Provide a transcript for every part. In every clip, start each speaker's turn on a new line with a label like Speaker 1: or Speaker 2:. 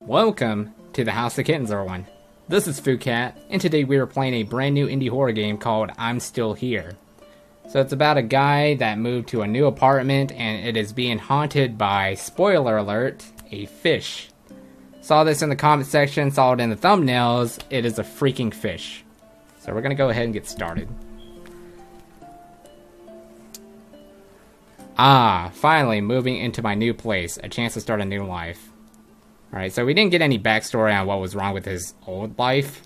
Speaker 1: Welcome to the House the Kittens Are One. This is FooCat, and today we are playing a brand new indie horror game called I'm Still Here. So it's about a guy that moved to a new apartment and it is being haunted by, spoiler alert, a fish. Saw this in the comment section, saw it in the thumbnails, it is a freaking fish. So we're gonna go ahead and get started. Finally moving into my new place, a chance to start a new life. Alright, so we didn't get any backstory on what was wrong with his old life.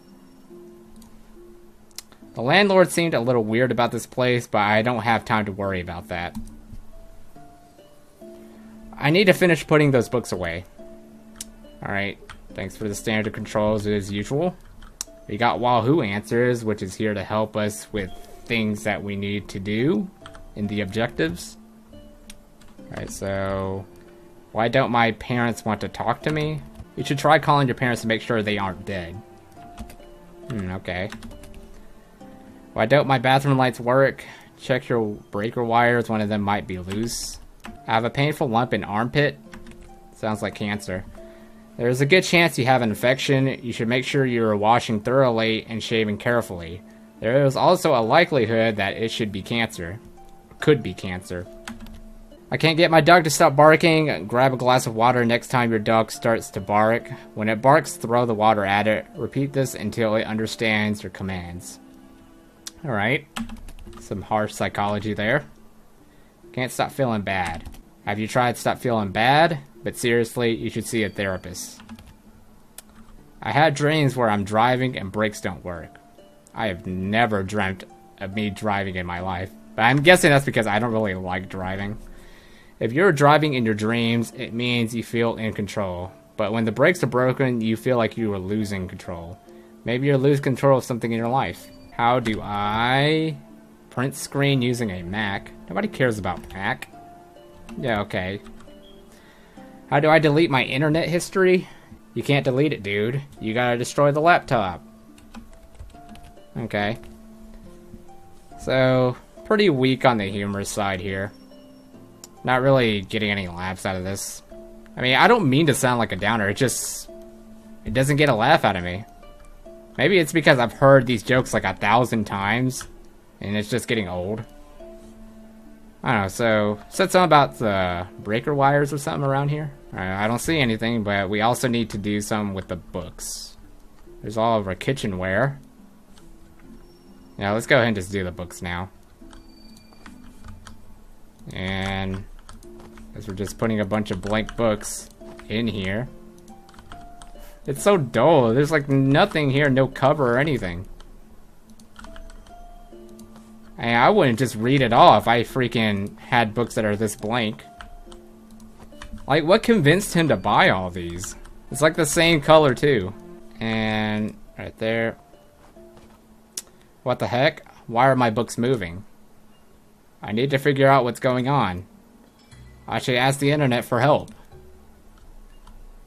Speaker 1: The landlord seemed a little weird about this place, but I don't have time to worry about that. I need to finish putting those books away. Alright, thanks for the standard controls as usual. We got Wahoo Answers, which is here to help us with things that we need to do in the objectives. Alright, so why don't my parents want to talk to me? You should try calling your parents to make sure they aren't dead. Okay. Why don't my bathroom lights work? Check your breaker wires, one of them might be loose. I have a painful lump in armpit. Sounds like cancer. There's a good chance you have an infection. You should make sure you're washing thoroughly and shaving carefully. There is also a likelihood that it should be cancer. Could be cancer. I can't get my dog to stop barking. Grab a glass of water next time your dog starts to bark. When it barks, throw the water at it. Repeat this until it understands your commands. Alright. Some harsh psychology there. Can't stop feeling bad. Have you tried stop feeling bad? But seriously, you should see a therapist. I had dreams where I'm driving and brakes don't work. I have never dreamt of me driving in my life. But I'm guessing that's because I don't really like driving. If you're driving in your dreams, it means you feel in control. But when the brakes are broken, you feel like you are losing control. Maybe you're losing control of something in your life. How do I print screen using a Mac? Nobody cares about Mac. Yeah, okay. How do I delete my internet history? You can't delete it, dude. You gotta destroy the laptop. Okay. So, pretty weak on the humorous side here. Not really getting any laughs out of this. I mean, I don't mean to sound like a downer, it doesn't get a laugh out of me. Maybe it's because I've heard these jokes like 1,000 times, and it's just getting old. I don't know, so, said something about the breaker wires or something around here? I don't see anything, but we also need to do something with the books. There's all of our kitchenware. Yeah, let's go ahead and just do the books now. And as we're just putting a bunch of blank books in here. It's so dull. There's like nothing here, no cover or anything. I wouldn't just read it all if I freaking had books that are this blank. Like, what convinced him to buy all these? It's like the same color too. And right there. What the heck? Why are my books moving? I need to figure out what's going on. I should ask the internet for help.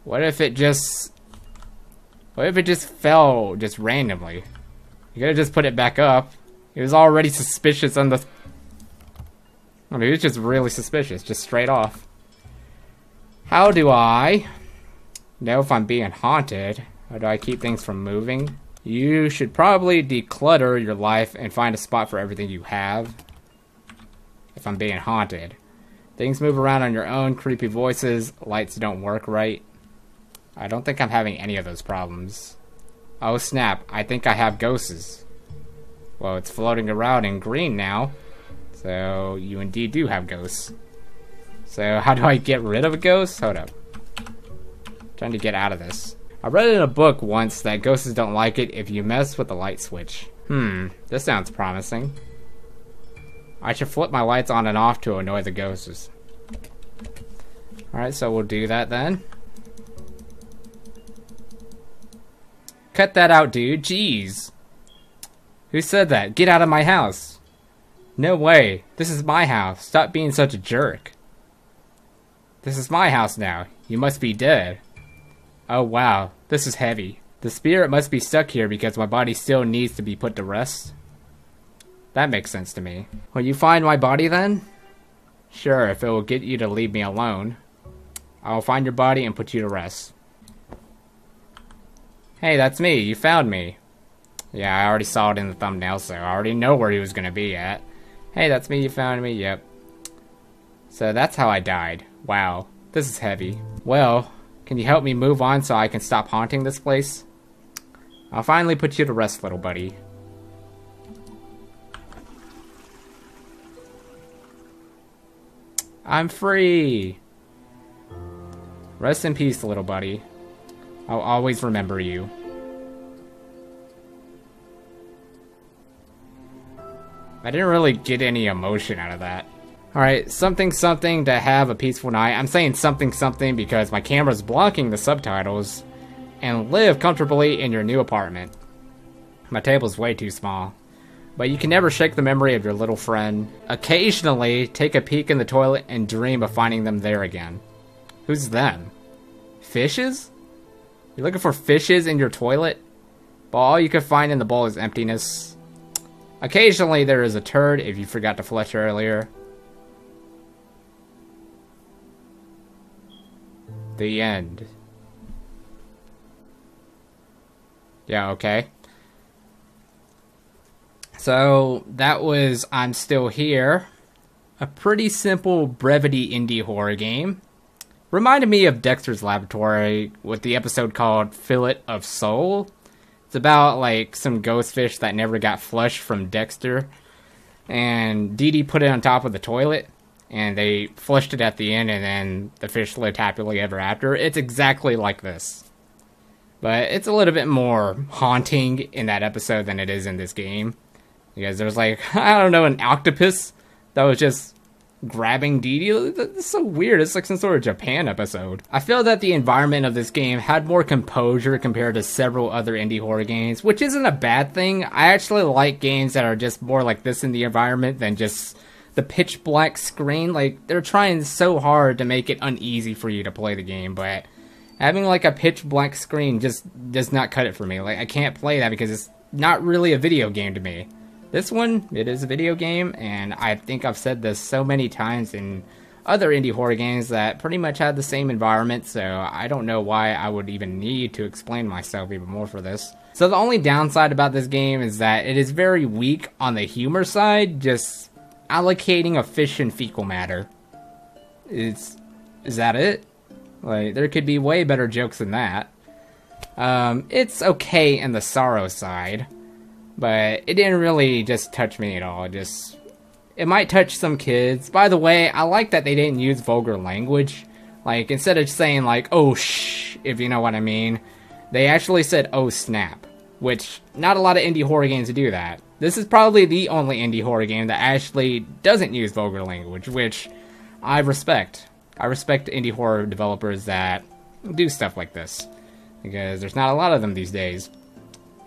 Speaker 1: What if it just fell just randomly? You gotta just put it back up. It was already suspicious on the... I mean, it was just really suspicious, just straight off. How do I know if I'm being haunted? How do I keep things from moving? You should probably declutter your life and find a spot for everything you have. If I'm being haunted. Things move around on your own, creepy voices, lights don't work right. I don't think I'm having any of those problems. Oh snap, I think I have ghosts. Well, it's floating around in green now. So, you indeed do have ghosts. So, how do I get rid of a ghost? Hold up. Trying to get out of this. I read in a book once that ghosts don't like it if you mess with the light switch. This sounds promising. I should flip my lights on and off to annoy the ghosts. Alright, so we'll do that then. Cut that out, dude. Jeez. Who said that? Get out of my house. No way. This is my house. Stop being such a jerk. This is my house now. You must be dead. Oh wow. This is heavy. The spirit must be stuck here because my body still needs to be put to rest. That makes sense to me. Will you find my body then? Sure, if it will get you to leave me alone. I will find your body and put you to rest. Hey, that's me. You found me. Yeah, I already saw it in the thumbnail, so I already know where he was gonna be at. Hey, that's me. You found me. Yep. So that's how I died. Wow. This is heavy. Well, can you help me move on so I can stop haunting this place? I'll finally put you to rest, little buddy. I'm free! Rest in peace, little buddy. I'll always remember you. I didn't really get any emotion out of that. Alright, something something to have a peaceful night. I'm saying something something because my camera's blocking the subtitles. And live comfortably in your new apartment. My table's way too small. But you can never shake the memory of your little friend. Occasionally, take a peek in the toilet and dream of finding them there again. Who's them? Fishes? You're looking for fishes in your toilet? But all you can find in the bowl is emptiness. Occasionally, there is a turd if you forgot to flush earlier. The end. Yeah, okay. So, that was I'm Still Here. A pretty simple brevity indie horror game. Reminded me of Dexter's Laboratory with the episode called Fillet of Soul. It's about, like, some ghost fish that never got flushed from Dexter. And Dee Dee put it on top of the toilet. And they flushed it at the end, and then the fish lived happily ever after. It's exactly like this. But it's a little bit more haunting in that episode than it is in this game. Because there's like, I don't know, an octopus that was just grabbing Dee Dee. It's so weird. It's like some sort of Japan episode. I feel that the environment of this game had more composure compared to several other indie horror games, which isn't a bad thing. I actually like games that are just more like this in the environment than just the pitch black screen. Like, they're trying so hard to make it uneasy for you to play the game, but having like a pitch black screen just does not cut it for me. Like, I can't play that because it's not really a video game to me. This one, it is a video game, and I think I've said this so many times in other indie horror games that pretty much had the same environment, so I don't know why I would even need to explain myself even more for this. So the only downside about this game is that it is very weak on the humor side, just allocating a fish and fecal matter. Is that it? Like, there could be way better jokes than that. It's okay in the sorrow side, but it didn't really just touch me at all. It might touch some kids. By the way, I like that they didn't use vulgar language. Like, instead of saying like, oh shh, if you know what I mean, they actually said, oh snap, which not a lot of indie horror games do that. This is probably the only indie horror game that actually doesn't use vulgar language, which I respect. I respect indie horror developers that do stuff like this, because there's not a lot of them these days.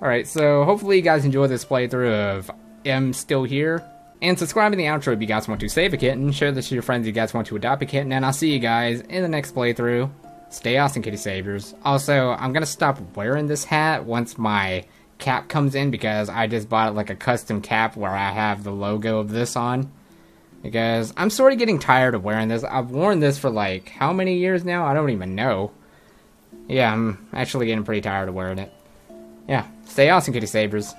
Speaker 1: Alright, so hopefully you guys enjoy this playthrough of I'm Still Here. And subscribe in the outro if you guys want to save a kitten. Share this to your friends if you guys want to adopt a kitten. And I'll see you guys in the next playthrough. Stay awesome, kitty saviors. Also, I'm going to stop wearing this hat once my cap comes in, because I just bought like a custom cap where I have the logo of this on. Because I'm sort of getting tired of wearing this. I've worn this for like how many years now? I don't even know. Yeah, I'm actually getting pretty tired of wearing it. Yeah, stay awesome, kitty saviors.